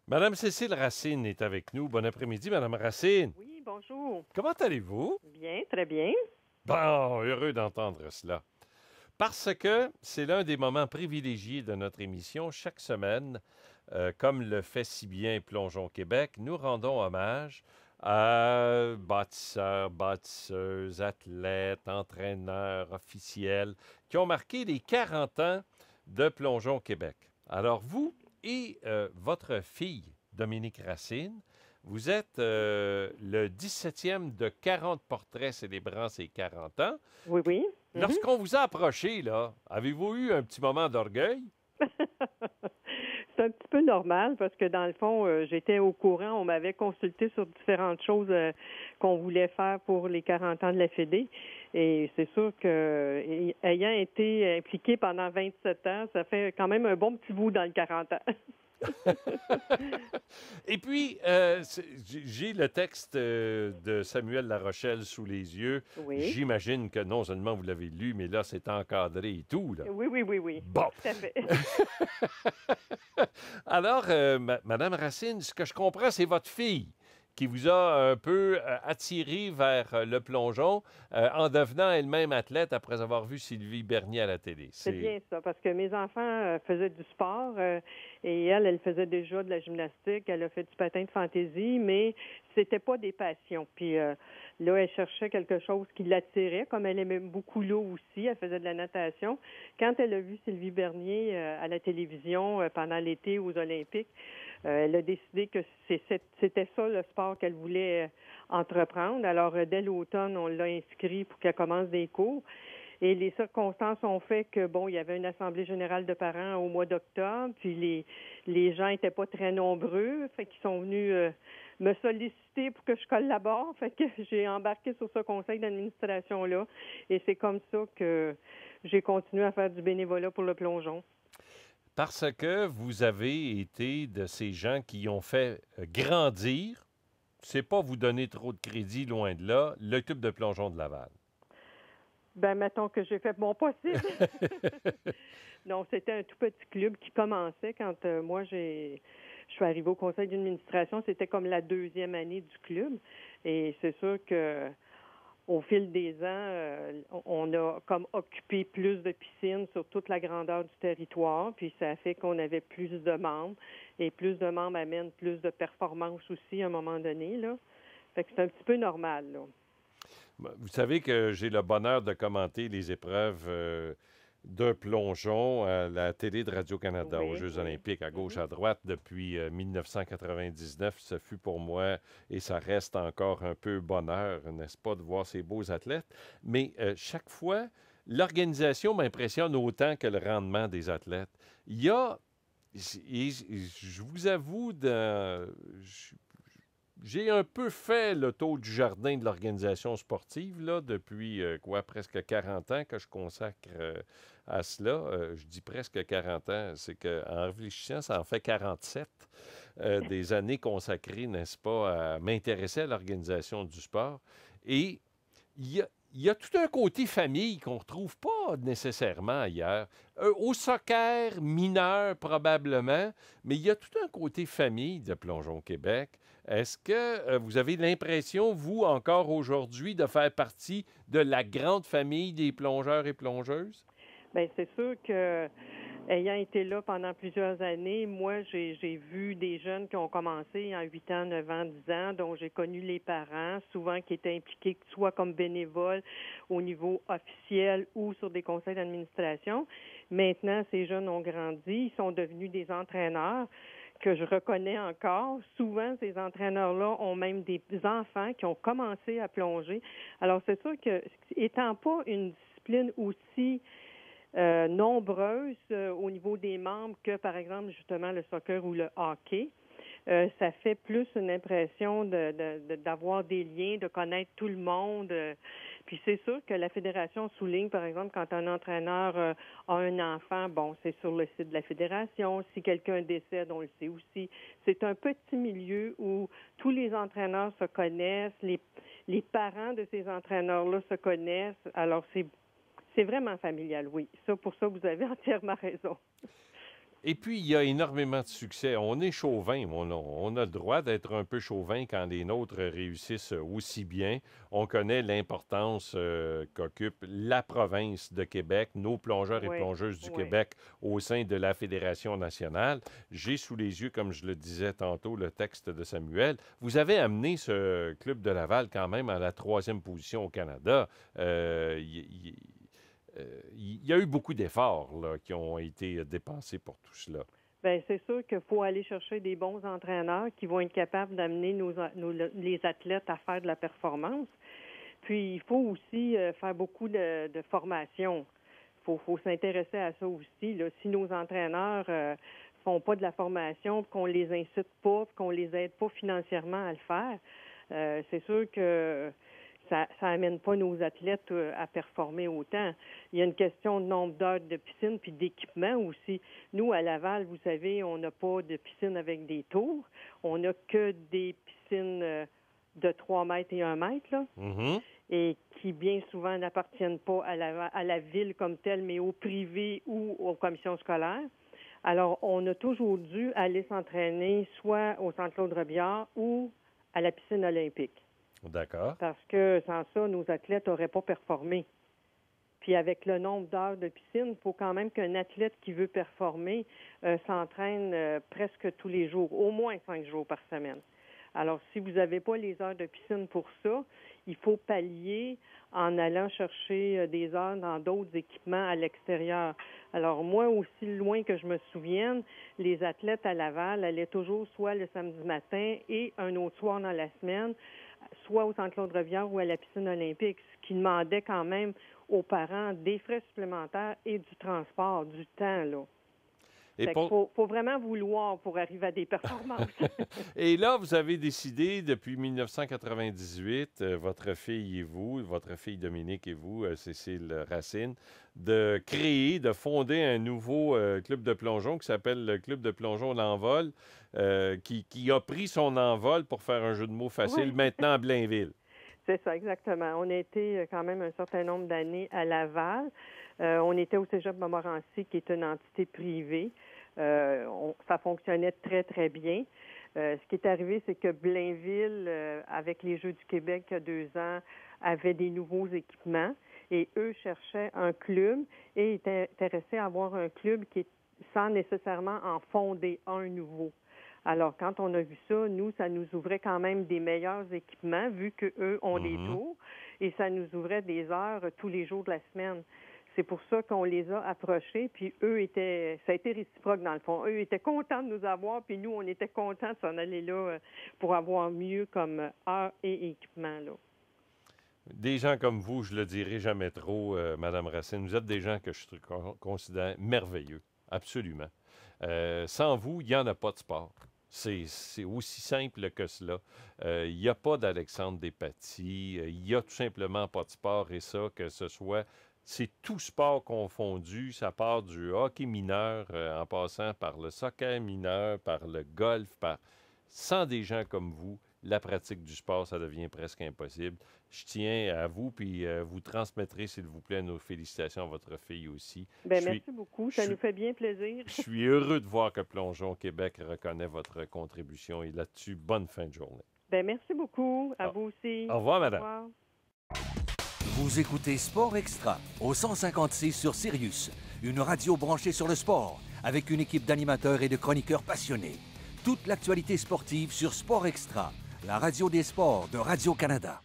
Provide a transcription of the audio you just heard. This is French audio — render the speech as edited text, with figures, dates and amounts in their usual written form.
Madame Cécile Racine est avec nous. Bon après-midi, Madame Racine. Oui, bonjour. Comment allez-vous? Bien, très bien. Bon, heureux d'entendre cela. Parce que c'est l'un des moments privilégiés de notre émission. Chaque semaine, comme le fait si bien Plongeon Québec, nous rendons hommage à bâtisseurs, bâtisseuses, athlètes, entraîneurs, officiels qui ont marqué les 40 ans de Plongeon Québec. Alors vous et votre fille, Dominique Racine, vous êtes le 17e de 40 portraits célébrant ses 40 ans. Oui, oui. Mhm. Lorsqu'on vous a approché, là, avez-vous eu un petit moment d'orgueil? C'est un petit peu normal parce que dans le fond, j'étais au courant. On m'avait consulté sur différentes choses qu'on voulait faire pour les 40 ans de la Fédé. Et c'est sûr que, ayant été impliqué pendant 27 ans, ça fait quand même un bon petit bout dans le 40 ans. Et puis, j'ai le texte de Samuel Larochelle sous les yeux. Oui. J'imagine que non seulement vous l'avez lu, mais là, c'est encadré et tout, là. Oui, oui, oui, oui. Bon. Tout à fait. Alors, Madame Racine, ce que je comprends, c'est votre fille qui vous a un peu attiré vers le plongeon en devenant elle-même athlète après avoir vu Sylvie Bernier à la télé. C'est bien ça, parce que mes enfants faisaient du sport et elle faisait déjà de la gymnastique, elle a fait du patin de fantaisie, mais c'était pas des passions. Puis là, elle cherchait quelque chose qui l'attirait, comme elle aimait beaucoup l'eau aussi, elle faisait de la natation. Quand elle a vu Sylvie Bernier à la télévision pendant l'été aux Olympiques, elle a décidé que c'était ça le sport qu'elle voulait entreprendre. Alors, dès l'automne, on l'a inscrit pour qu'elle commence des cours. Et les circonstances ont fait que, bon, il y avait une assemblée générale de parents au mois d'octobre, puis les gens étaient pas très nombreux, fait qu'ils sont venus me solliciter pour que je collabore, fait que j'ai embarqué sur ce conseil d'administration-là, et c'est comme ça que j'ai continué à faire du bénévolat pour le plongeon. Parce que vous avez été de ces gens qui ont fait grandir, c'est pas vous donner trop de crédit, loin de là, le club de plongeon de Laval. Ben, mettons que j'ai fait mon possible. Non, c'était un tout petit club qui commençait quand moi je suis arrivée au conseil d'administration. C'était comme la deuxième année du club. Et c'est sûr que au fil des ans, on a comme occupé plus de piscines sur toute la grandeur du territoire. Puis ça a fait qu'on avait plus de membres. Et plus de membres amènent plus de performances aussi à un moment donné, là. Fait que c'est un petit peu normal, là. Vous savez que j'ai le bonheur de commenter les épreuves de plongeon à la télé de Radio-Canada aux Oui, Jeux oui. olympiques à gauche, Mhm. à droite depuis 1999. Ce fut pour moi, et ça reste encore un peu bonheur, n'est-ce pas, de voir ces beaux athlètes. Mais chaque fois, l'organisation m'impressionne autant que le rendement des athlètes. Il y a, et je vous avoue, j'ai un peu fait le tour du jardin de l'organisation sportive, là, depuis, quoi, presque 40 ans que je consacre à cela. Je dis presque 40 ans, c'est qu'en réfléchissant, ça en fait 47 des années consacrées, n'est-ce pas, à m'intéresser à l'organisation du sport. Et il y a tout un côté famille qu'on ne retrouve pas nécessairement ailleurs. Au soccer, mineur probablement, mais il y a tout un côté famille de Plongeon Québec. Est-ce que vous avez l'impression, vous, encore aujourd'hui, de faire partie de la grande famille des plongeurs et plongeuses? Bien, c'est sûr que ayant été là pendant plusieurs années, moi, j'ai vu des jeunes qui ont commencé en 8 ans, 9 ans, 10 ans, dont j'ai connu les parents, souvent qui étaient impliqués soit comme bénévoles au niveau officiel ou sur des conseils d'administration. Maintenant, ces jeunes ont grandi, ils sont devenus des entraîneurs que je reconnais encore. Souvent, ces entraîneurs-là ont même des enfants qui ont commencé à plonger. Alors, c'est sûr que, étant pas une discipline aussi nombreuses au niveau des membres que, par exemple, justement, le soccer ou le hockey. Ça fait plus une impression d'avoir des liens, de connaître tout le monde. Puis c'est sûr que la fédération souligne, par exemple, quand un entraîneur a un enfant, bon, c'est sur le site de la fédération. Si quelqu'un décède, on le sait aussi. C'est un petit milieu où tous les entraîneurs se connaissent, les parents de ces entraîneurs-là se connaissent. Alors, c'est vraiment familial, oui. Ça, pour ça, vous avez entièrement raison. Et puis, il y a énormément de succès. On est chauvin. On a le droit d'être un peu chauvin quand les nôtres réussissent aussi bien. On connaît l'importance qu'occupe la province de Québec, nos plongeurs et Oui, plongeuses du oui. Québec au sein de la Fédération nationale. J'ai sous les yeux, comme je le disais tantôt, le texte de Samuel. Vous avez amené ce club de Laval quand même à la 3e position au Canada. Il y a eu beaucoup d'efforts là, qui ont été dépensés pour tout cela. Bien, c'est sûr qu'il faut aller chercher des bons entraîneurs qui vont être capables d'amener les athlètes à faire de la performance. Puis, il faut aussi faire beaucoup de formation. Il faut s'intéresser à ça aussi. Là. Si nos entraîneurs font pas de la formation, qu'on les incite pas, qu'on les aide pas financièrement à le faire, c'est sûr que ça amène pas nos athlètes à performer autant. Il y a une question de nombre d'heures de piscine puis d'équipement aussi. Nous, à Laval, vous savez, on n'a pas de piscine avec des tours. On n'a que des piscines de 3 mètres et 1 mètre, là, et qui bien souvent n'appartiennent pas à la ville comme telle, mais au privé ou aux commissions scolaires. Alors, on a toujours dû aller s'entraîner soit au Centre Claude-Robillard ou à la piscine olympique. D'accord. Parce que sans ça, nos athlètes n'auraient pas performé. Puis avec le nombre d'heures de piscine, il faut quand même qu'un athlète qui veut performer s'entraîne presque tous les jours, au moins 5 jours par semaine. Alors, si vous n'avez pas les heures de piscine pour ça, il faut pallier en allant chercher des heures dans d'autres équipements à l'extérieur. Alors, moi, aussi loin que je me souvienne, les athlètes à Laval allaient toujours soit le samedi matin et un autre soir dans la semaine, soit au Centre Claude-Robillard ou à la piscine olympique, ce qui demandait quand même aux parents des frais supplémentaires et du transport, du temps, là. Il faut vraiment vouloir pour arriver à des performances. Et là, vous avez décidé, depuis 1998, votre fille et vous, votre fille Dominique et vous, Cécile Racine, de fonder un nouveau club de plongeon qui s'appelle le Club de plongeon L'Envol, qui a pris son envol, pour faire un jeu de mots facile, maintenant à Blainville. C'est ça, exactement. On a été quand même un certain nombre d'années à Laval. On était au Cégep Montmorency, qui est une entité privée. Ça fonctionnait très, très bien. Ce qui est arrivé, c'est que Blainville, avec les Jeux du Québec il y a 2 ans, avait des nouveaux équipements et eux cherchaient un club et étaient intéressés à avoir un club sans nécessairement en fonder un nouveau. Alors, quand on a vu ça, ça nous ouvrait quand même des meilleurs équipements, vu qu'eux ont des tours, et ça nous ouvrait des heures tous les jours de la semaine. C'est pour ça qu'on les a approchés, puis ça a été réciproque dans le fond. Eux étaient contents de nous avoir, puis nous, on était contents de s'en aller là pour avoir mieux comme heures et équipements, là. Des gens comme vous, je le dirai jamais trop, Madame Racine, vous êtes des gens que je considère merveilleux, absolument. Sans vous, il n'y en a pas de sport. C'est aussi simple que cela. Il n'y a pas d'Alexandre Despatie, il n'y a tout simplement pas de sport, et ça, que ce soit... C'est tout sport confondu. Ça part du hockey mineur, en passant par le soccer mineur, par le golf. Sans des gens comme vous, la pratique du sport, ça devient presque impossible. Je tiens à vous, puis vous transmettrez, s'il vous plaît, nos félicitations à votre fille aussi. Merci beaucoup. Ça nous fait bien plaisir. Je suis heureux de voir que Plongeon Québec reconnaît votre contribution. Et là-dessus, bonne fin de journée. Merci beaucoup. À vous aussi. Au revoir, madame. Au revoir. Vous écoutez Sport Extra au 156 sur Sirius, une radio branchée sur le sport, avec une équipe d'animateurs et de chroniqueurs passionnés. Toute l'actualité sportive sur Sport Extra, la radio des sports de Radio-Canada.